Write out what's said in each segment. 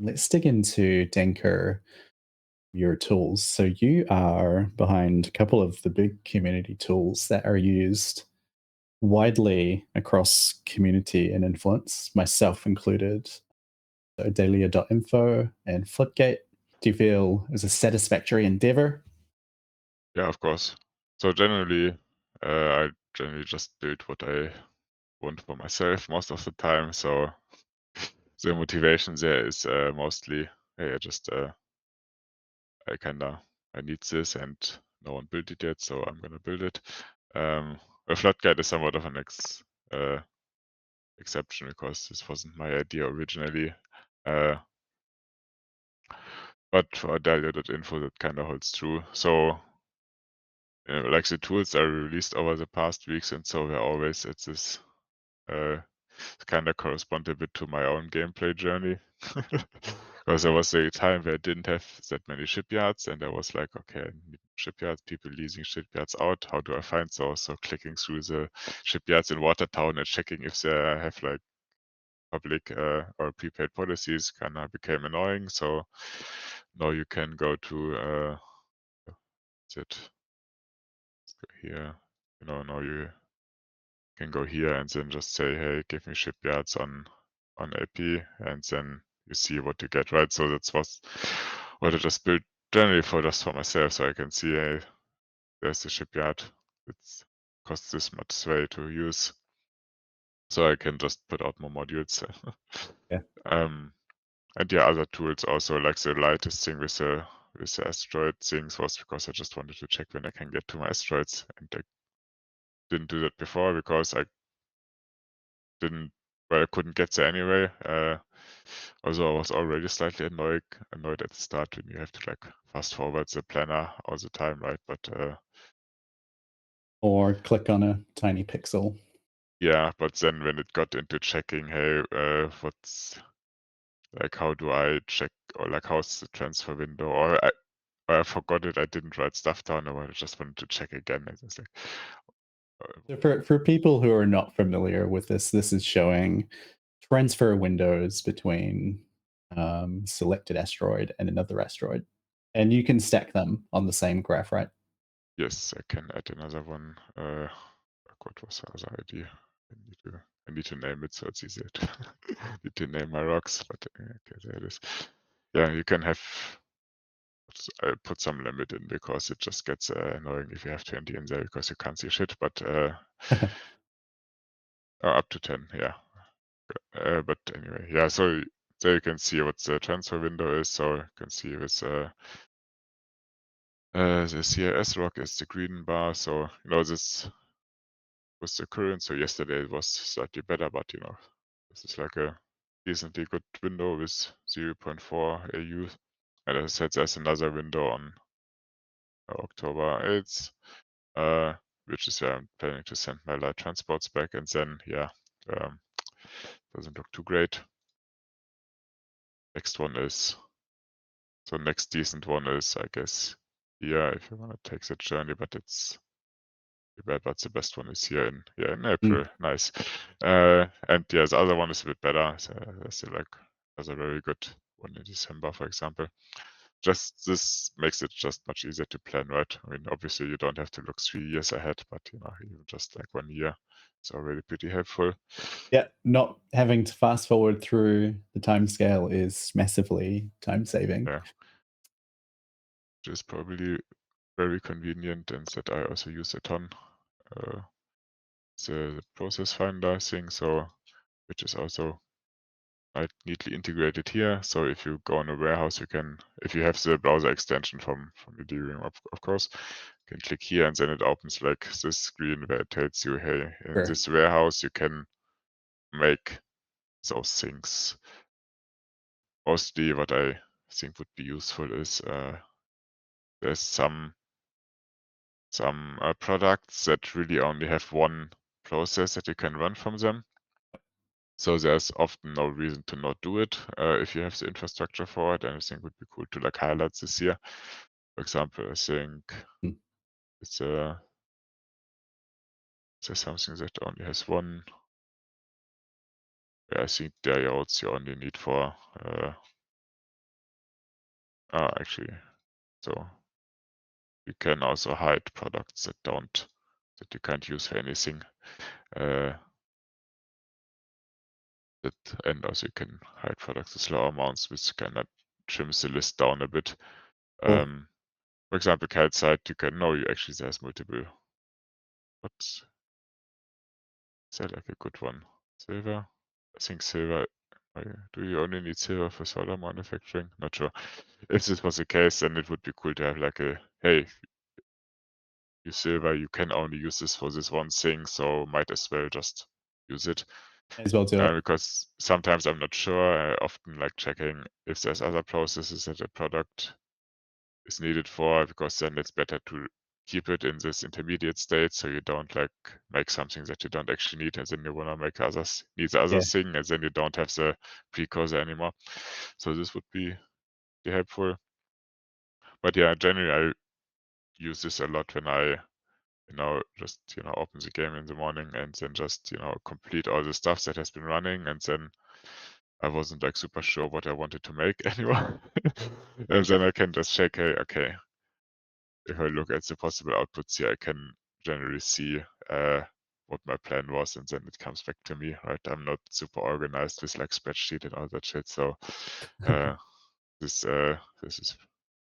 Let's dig into Denker, your tools. So you are behind a couple of the big community tools that are used widely across community and influence, myself included. So Adalia.info and Floodgate. Do you feel it was a satisfactory endeavor? Yeah, of course. So I generally just build what I want for myself most of the time. So the motivation there is mostly, hey, I kinda I need this and no one built it yet, so I'm gonna build it. A Floodgate is somewhat of an exception because this wasn't my idea originally. Uh, but for Adalia.info that kind of holds true. So like the tools are released over the past weeks, and so we're always at this uh, kind of correspond a bit to my own gameplay journey. Because there was a time where I didn't have that many shipyards, and I was like, okay, I need shipyards, people leasing shipyards out. How do I find those? So clicking through the shipyards in Watertown and checking if they have like public or prepaid policies kind of became annoying. So now you can go to that here, now you can go here and then just say, hey, give me shipyards on AP, and then you see what you get, right? So that's what I just built generally for just for myself, so I can see, hey, there's the shipyard. It costs this much sway to use, so I can just put out more modules. Yeah. And yeah, other tools also, like the lightest thing with the asteroid things was because I just wanted to check when I can get to my asteroids, and I didn't do that before because didn't I couldn't get there anyway. Also, I was already slightly annoyed at the start when you have to like fast forward the planner all the time, right? But Or click on a tiny pixel. yeah, but then when it got into checking, hey, what's like, how do I check, or like how's the transfer window? Or I forgot it. I didn't write stuff down. I just wanted to check again. And it's like, So for people who are not familiar with this is showing transfer windows between selected asteroid and another asteroid, and you can stack them on the same graph, right? yes, I can add another one. What was the other idea? I need to name it so it's easier to need to name my rocks, but okay, there it is. Yeah, you can have I put some limit in because it just gets annoying if you have 20 in there because you can't see shit, but up to 10, yeah. But anyway, yeah, so there you can see what the transfer window is. So you can see with the CIS rock is the green bar. So this was the current. So yesterday it was slightly better, but this is like a decently good window with 0.4 AU. And as I said, there's another window on October 8th, which is where I'm planning to send my light transports back. And then, yeah, doesn't look too great. Next one is, so next decent one is, I guess, here if you want to take that journey, but it's too bad. But the best one is here in April. Mm. Nice. And yeah, the other one is a bit better. So there's still like there's a very good one in December, for example. Just this makes it just much easier to plan, right? I mean, obviously you don't have to look 3 years ahead, but even just like 1 year is already pretty helpful. Yeah, not having to fast forward through the time scale is massively time saving. Yeah, which is probably very convenient and that I also use a ton. Uh, the process finder thing, so which is also neatly integrated here. So if you go on a warehouse, you can, if you have the browser extension from the DRM, of course, you can click here and then it opens like this screen where it tells you, hey, in Sure. this warehouse you can make those things. Mostly what I think would be useful is there's some products that really only have one process that you can run from them. So there's often no reason to not do it if you have the infrastructure for it. And I think it would be cool to like highlight this here. For example, I think Mm. it's there's something that only has one. Yeah, I think diodes you only need for Actually, so you can also hide products that you can't use for anything. Uh, and also you can hide products with lower amounts, which kind of trims the list down a bit. Cool. For example, calcite, you can know you actually there's multiple. What's is that like a good one? Silver? I think silver. Do you only need silver for solar manufacturing? Not sure. If this was the case, then it would be cool to have like a, hey, you silver, you can only use this for this one thing, so might as well just use it. May as well do it. Because sometimes I'm not sure. I often like checking if there's other processes that a product is needed for, because then it's better to keep it in this intermediate state so you don't like make something that you don't actually need and then you want to make need the other Yeah. thing and then you don't have the precursor anymore. So this would be helpful. But yeah, generally I use this a lot when I just open the game in the morning and then just complete all the stuff that has been running, and then I wasn't like super sure what I wanted to make anymore. And then I can just check, hey, okay, if I look at the possible outputs here, I can generally see what my plan was, and then it comes back to me, right? I'm not super organized with like spreadsheet and all that shit, so uh, this is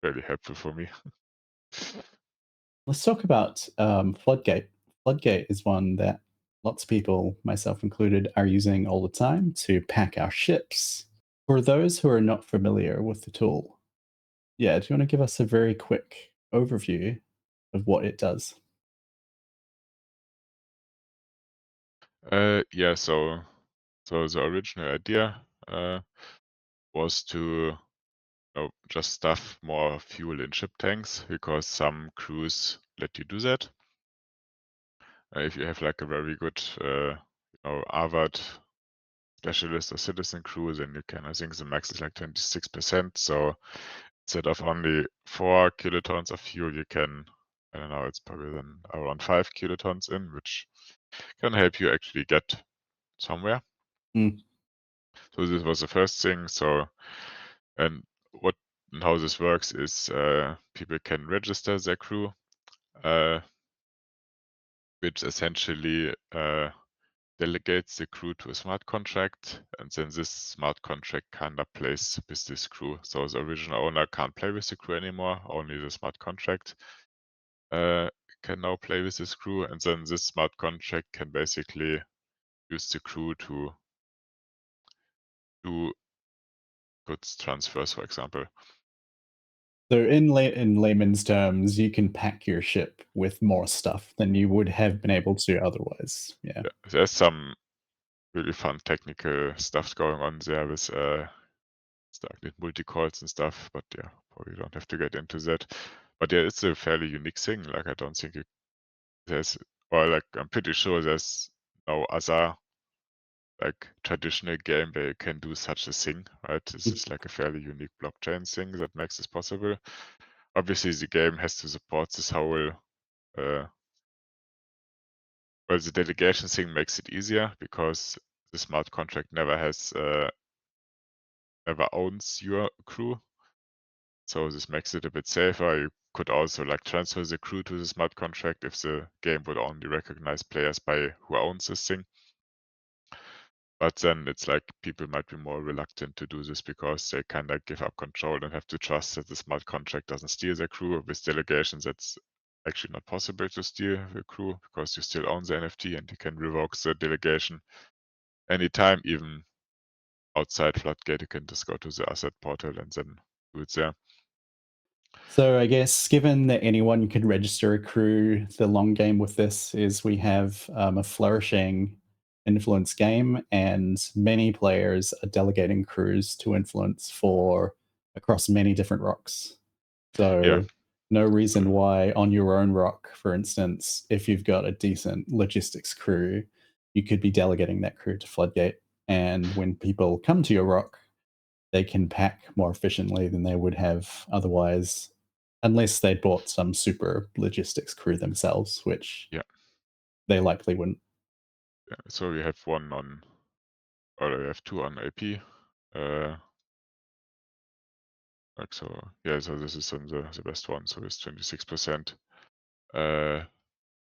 really helpful for me. Let's talk about Floodgate. Floodgate is one that lots of people, myself included, are using all the time to pack our ships. For those who are not familiar with the tool, yeah, do you want to give us a very quick overview of what it does? Yeah, so the original idea was to just stuff more fuel in ship tanks, because some crews let you do that. If you have like a very good, Harvard specialist or citizen crew, then you can, I think the max is like 26%. So instead of only 4 kilotons of fuel, you can, I don't know, it's probably then around 5 kilotons in, which can help you actually get somewhere. Mm. So this was the first thing. So, and what and how this works is people can register their crew, uh, which essentially delegates the crew to a smart contract, and then this smart contract kind of plays with this crew. So the original owner can't play with the crew anymore, only the smart contract can now play with this crew, and then this smart contract can basically use the crew to do goods transfers, for example. So, in layman's terms, you can pack your ship with more stuff than you would have been able to otherwise. Yeah. Yeah, there's some really fun technical stuff going on there with stuff with multi-calls and stuff, but yeah, probably don't have to get into that. But yeah, it's a fairly unique thing. Like I don't think there's, or like I'm pretty sure there's no other like traditional game where you can do such a thing, right? This is like a fairly unique blockchain thing that makes this possible. Obviously, the game has to support this whole well, the delegation thing makes it easier because the smart contract never owns your crew. So this makes it a bit safer. You could also like transfer the crew to the smart contract if the game would only recognize players by who owns this thing. But then it's like people might be more reluctant to do this because they kind of give up control and have to trust that the smart contract doesn't steal their crew. With delegations, that's actually not possible to steal the crew because you still own the NFT and you can revoke the delegation anytime, even outside Floodgate. You can just go to the asset portal and then do it there. So I guess given that anyone can register a crew, the long game with this is we have a flourishing influence game, and many players are delegating crews to influence for across many different rocks. Yeah. So no reason why on your own rock, for instance, if you've got a decent logistics crew, you could be delegating that crew to Floodgate. And when people come to your rock, they can pack more efficiently than they would have otherwise, unless they'd bought some super logistics crew themselves, which Yeah. they likely wouldn't. Yeah. So we have one on, or we have two on AP. Like so, yeah. So this is then the best one. So it's 26%. Uh,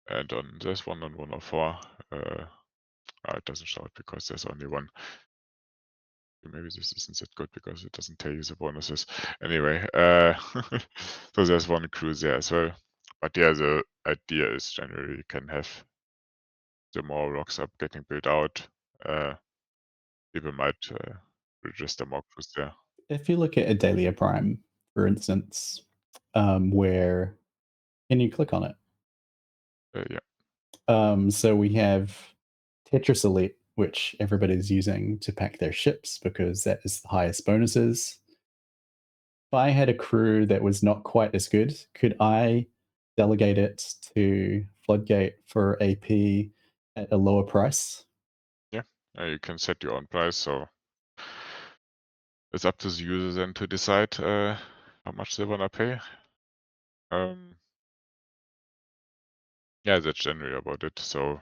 and on this one on 104, it doesn't show it because there's only one. Maybe this isn't that good because it doesn't tell you the bonuses. Anyway, so there's one crew there as well. But yeah, the idea is generally you can have the more rocks are getting built out, people might register more crews there. If you look at Adalia Prime, for instance, where can you click on it? Yeah, So we have Tetris Elite, which everybody's using to pack their ships because that is the highest bonuses. If I had a crew that was not quite as good, could I delegate it to Floodgate for AP at a lower price? yeah. You can set your own price, so it's up to the user then to decide how much they wanna pay. Um, yeah, that's generally about it. So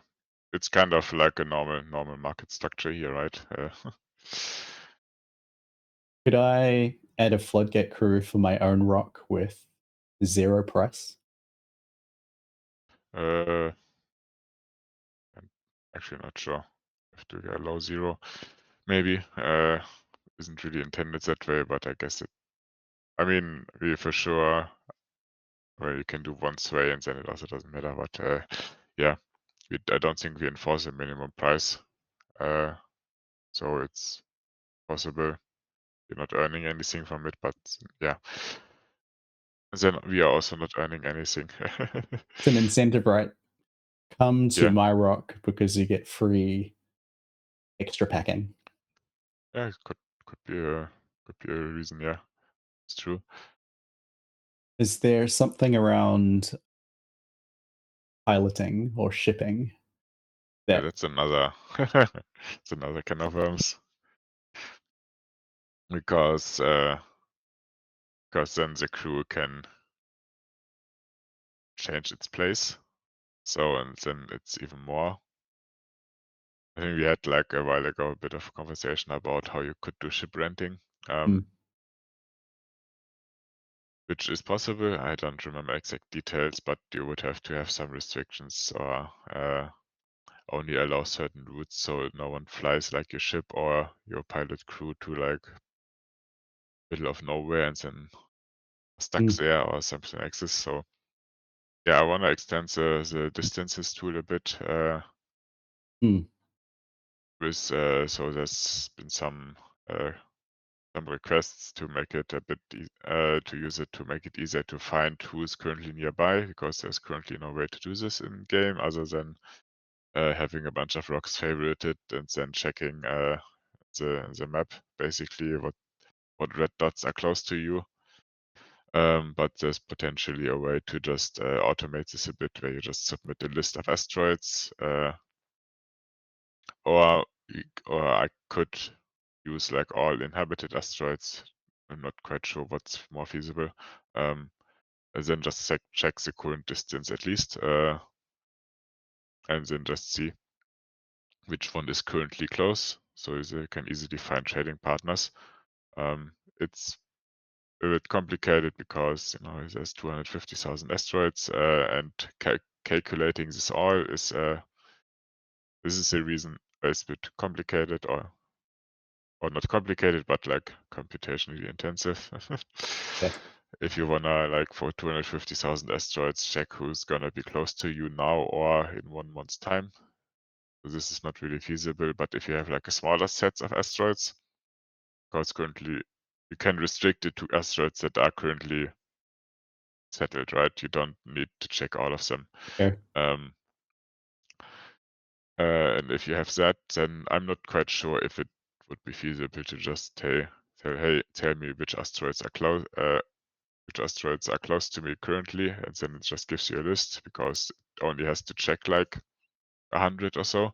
it's kind of like a normal market structure here, right? Could I add a Floodgate crew for my own rock with 0 price? uh, I'm actually not sure if to allow 0. Maybe isn't really intended that way, but I guess it. I mean, we for sure. Well, you can do one sway and then it also doesn't matter. But yeah, I don't think we enforce a minimum price. Uh, so it's possible you're not earning anything from it, but yeah, then we are also not earning anything. It's an incentive, right? Come to Yeah, my rock because you get free extra packing. yeah, it could be a reason. Yeah, it's true. Is there something around piloting or shipping Yeah, that that's another. It's another can of worms because then the crew can change its place. So and then it's even more. I think we had like a while ago a bit of a conversation about how you could do ship renting, mm, which is possible. I don't remember exact details, but you would have to have some restrictions or only allow certain routes so no one flies like your ship or your pilot crew to like middle of nowhere and then stuck mm, there or something like this. So yeah, I want to extend the distances tool a bit mm, with so there's been some requests to make it a bit to use it to make it easier to find who is currently nearby because there's currently no way to do this in game other than having a bunch of rocks favorited and then checking the map basically what red dots are close to you. But there's potentially a way to just automate this a bit where you just submit a list of asteroids or or I could use like all inhabited asteroids. I'm not quite sure what's more feasible. Um, and then just check the current distance at least, and then just see which one is currently close. So you can easily find trading partners. It's a bit complicated because there's 250,000 asteroids, and calculating this all is this is the reason it's a bit complicated or not complicated, but like computationally intensive. yes. If you wanna like for 250,000 asteroids check who's gonna be close to you now or in 1 month's time. So this is not really feasible, but if you have like a smaller sets of asteroids, because currently you can restrict it to asteroids that are currently settled, right? You don't need to check all of them. Okay. Um, and if you have that, then I'm not quite sure if it would be feasible to just hey, tell me which asteroids are close to me currently, and then it just gives you a list because it only has to check like 100 or so.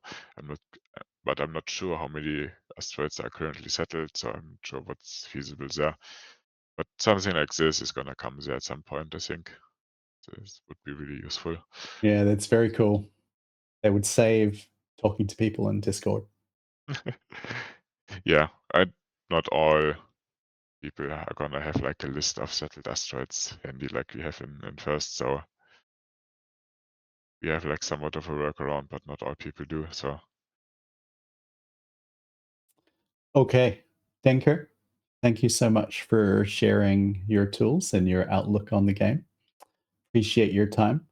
But I'm not sure how many asteroids are currently settled, so I'm not sure what's feasible there. But something like this is gonna come there at some point, I think. This would be really useful. Yeah, that's very cool. That would save talking to people in Discord. Yeah, not all people are gonna have like a list of settled asteroids handy like we have in first. So we have like somewhat of a workaround, but not all people do. So Okay. Denker, thank you so much for sharing your tools and your outlook on the game. Appreciate your time.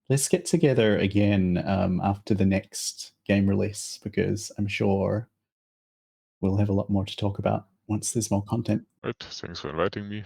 Let's get together again after the next game release because I'm sure we'll have a lot more to talk about once there's more content. right, thanks for inviting me.